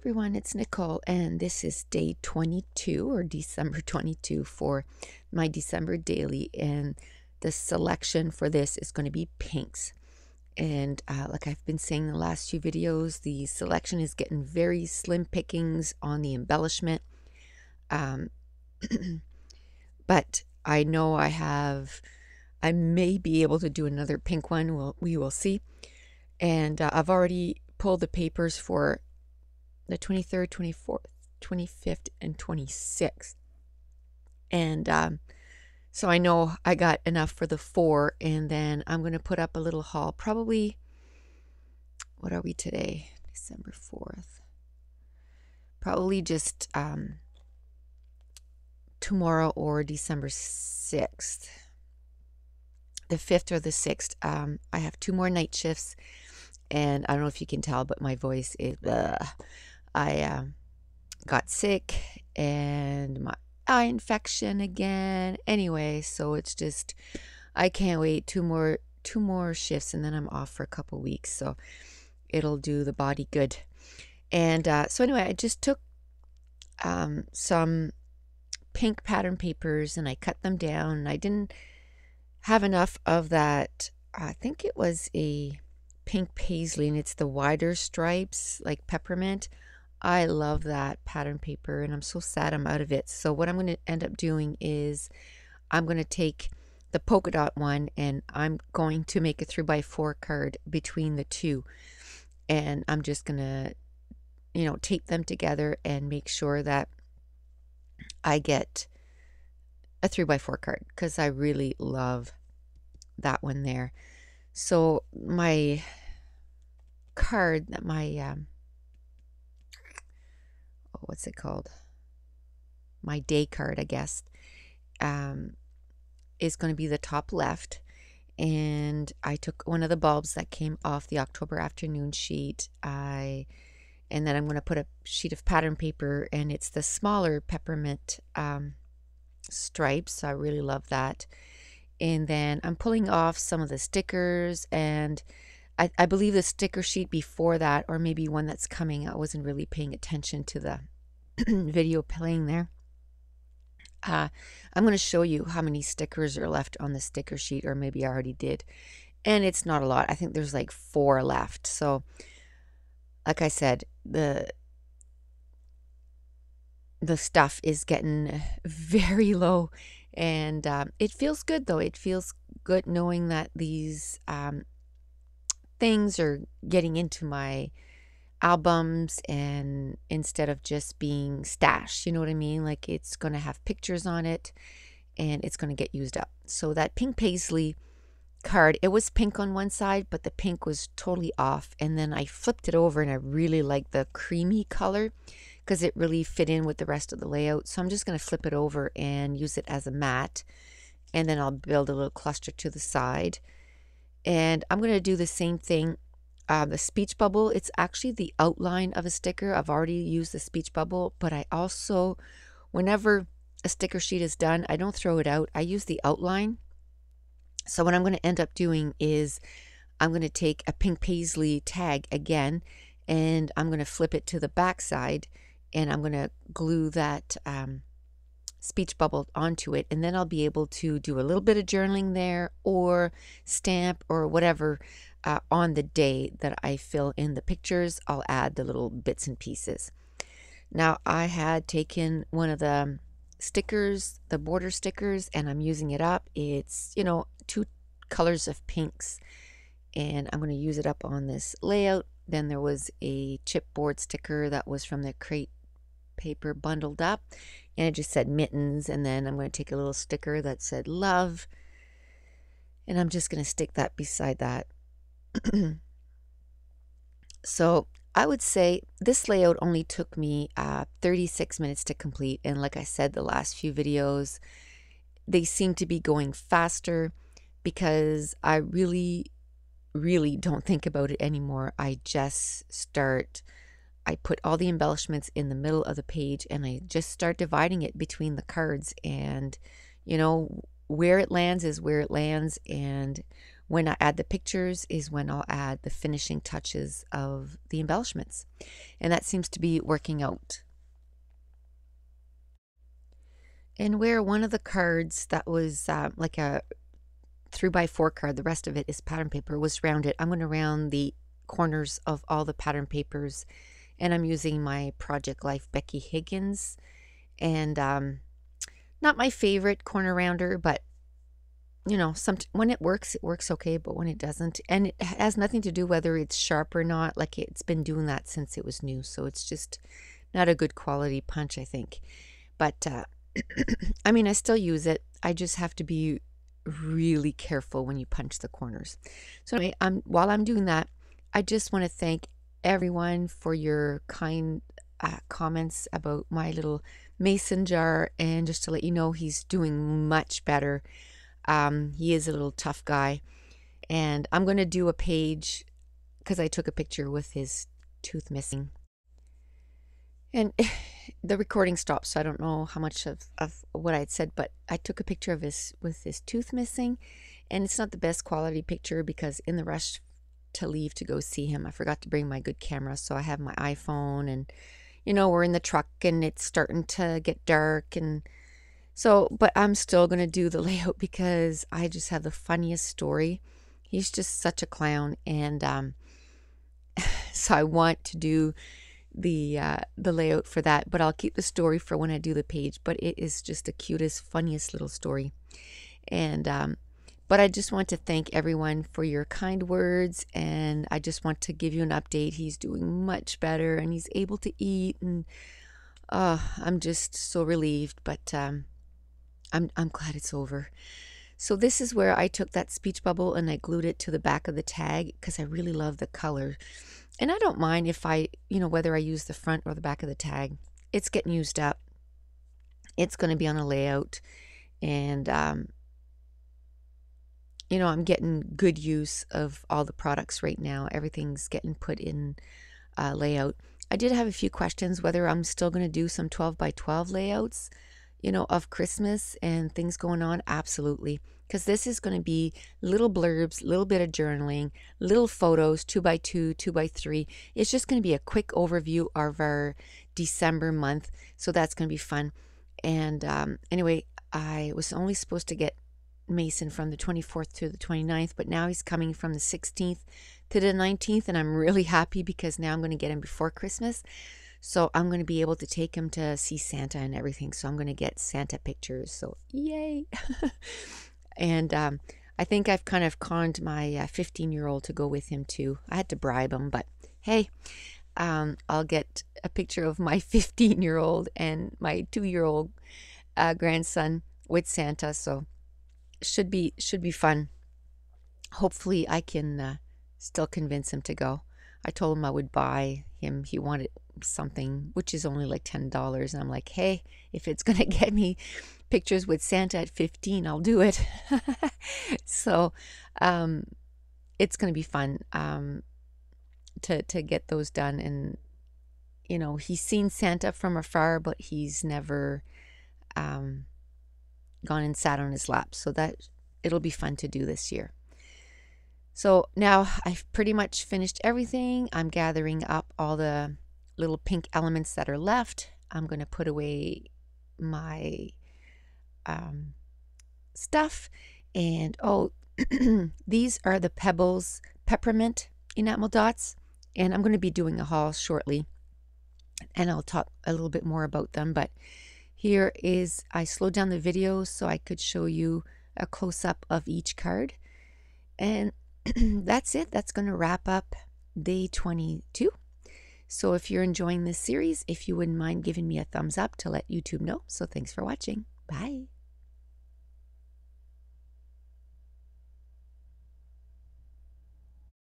Everyone, it's Nicole, and this is day 22 or December 22 for my December daily. And the selection for this is going to be pinks. And like I've been saying in the last few videos, the selection is getting very slim pickings on the embellishment. Um, but I know I may be able to do another pink one. We will see. And I've already pulled the papers for the 23rd, 24th, 25th, and 26th. And so I know I got enough for the 4, and then I'm going to put up a little haul. Probably, what are we today? December 4th. Probably just tomorrow or December 6th. The 5th or the 6th. I have 2 more night shifts, and I don't know if you can tell, but my voice is... I got sick and my eye infection again. Anyway, so it's just, I can't wait. Two more shifts, and then I'm off for a couple weeks. So it'll do the body good. And so anyway, I just took some pink pattern papers and I cut them down. And I didn't have enough of that. I think it was a pink paisley, and it's the wider stripes like peppermint. I love that pattern paper, and I'm so sad I'm out of it. So what I'm going to end up doing is I'm going to take the polka dot one, and I'm going to make a 3x4 card between the two. And I'm just going to, tape them together and make sure that I get a 3x4 card, because I really love that one there. So my card, what's it called? My day card, I guess, is going to be the top left. And I took one of the bulbs that came off the October afternoon sheet. And then I'm going to put a sheet of pattern paper, and it's the smaller peppermint stripes. So I really love that. And then I'm pulling off some of the stickers, and I believe the sticker sheet before that, or maybe one that's coming, I wasn't really paying attention to the video playing there. I'm going to show you how many stickers are left on the sticker sheet, or maybe I already did. And it's not a lot. I think there's like 4 left. So like I said, the stuff is getting very low, and it feels good though. It feels good knowing that these things are getting into my albums, and instead of just being stashed, you know what I mean? Like, it's going to have pictures on it, and it's going to get used up. So that pink paisley card, it was pink on one side, but the pink was totally off. And then I flipped it over, and I really like the creamy color because it really fit in with the rest of the layout. So I'm just going to flip it over and use it as a mat, and then I'll build a little cluster to the side. And I'm going to do the same thing. The speech bubble, it's actually the outline of a sticker. I've already used the speech bubble, but I also, whenever a sticker sheet is done, I don't throw it out. I use the outline. So what I'm going to end up doing is I'm going to take a pink paisley tag again, and I'm going to flip it to the back side, and I'm going to glue that speech bubble onto it, and then I'll be able to do a little bit of journaling there, or stamp, or whatever on the day that I fill in the pictures. I'll add the little bits and pieces. Now, I had taken one of the stickers, the border stickers, and I'm using it up. It's 2 colors of pinks, and I'm going to use it up on this layout. Then there was a chipboard sticker that was from the crate paper bundled up, and it just said mittens. And then I'm going to take a little sticker that said love, and I'm just going to stick that beside that. So I would say this layout only took me 36 minutes to complete. And like I said, the last few videos, they seem to be going faster because I really don't think about it anymore. I put all the embellishments in the middle of the page, and I just start dividing it between the cards. And where it lands is where it lands, and when I add the pictures is when I'll add the finishing touches of the embellishments. And that seems to be working out. And where one of the cards that was like a 3x4 card, the rest of it is pattern paper, was rounded, I'm going to round the corners of all the pattern papers. And I'm using my Project Life Becky Higgins. And not my favorite corner rounder, but you know, when it works okay, but when it doesn't, and it has nothing to do whether it's sharp or not, like it's been doing that since it was new, so it's just not a good quality punch, I think. But I mean, I still use it. I just have to be really careful when you punch the corners. So anyway, while I'm doing that, I just want to thank everyone for your kind comments about my little mason jar, and just to let you know, he's doing much better. He is a little tough guy, and I'm going to do a page because I took a picture with his tooth missing. And the recording stopped, so I don't know how much of what I had said, but I took a picture of with his tooth missing, and it's not the best quality picture because in the rush to leave to go see him, I forgot to bring my good camera, so I have my iPhone, and you know, we're in the truck and it's starting to get dark, and so, but I'm still going to do the layout because I just have the funniest story. He's just such a clown, and so I want to do the layout for that, but I'll keep the story for when I do the page. But it is just the cutest, funniest little story. And but I just want to thank everyone for your kind words, and I just want to give you an update. He's doing much better, and he's able to eat, and I'm just so relieved. But I'm glad it's over. So this is where I took that speech bubble and I glued it to the back of the tag because I really love the color. And I don't mind if whether I use the front or the back of the tag. It's getting used up. It's going to be on a layout. And, I'm getting good use of all the products right now. Everything's getting put in layout. I did have a few questions whether I'm still going to do some 12x12 layouts, of Christmas and things going on. Absolutely. Because this is going to be little blurbs, little bit of journaling, little photos, 2x2, 2x3. It's just going to be a quick overview of our December month. So that's going to be fun. And anyway, I was only supposed to get Mason from the 24th to the 29th, but now he's coming from the 16th to the 19th. And I'm really happy because now I'm going to get him before Christmas. So I'm going to be able to take him to see Santa and everything. So I'm going to get Santa pictures. So yay. And I think I've kind of conned my 15-year-old to go with him too. I had to bribe him, but hey, I'll get a picture of my 15-year-old and my 2-year-old grandson with Santa. So should be fun. Hopefully I can still convince him to go. I told him I would buy him. He wanted something which is only like $10, and I'm like, hey, if it's gonna get me pictures with Santa at 15, I'll do it. So it's gonna be fun to get those done. And he's seen Santa from afar, but he's never gone and sat on his lap, so that it'll be fun to do this year. So now I've pretty much finished everything. I'm gathering up all the little pink elements that are left. I'm going to put away my stuff. And these are the Pebbles Peppermint enamel dots. And I'm going to be doing a haul shortly. And I'll talk a little bit more about them. But here is, I slowed down the video so I could show you a close-up of each card. And that's it. That's going to wrap up day 22. So if you're enjoying this series, if you wouldn't mind giving me a thumbs up to let YouTube know. So thanks for watching. Bye.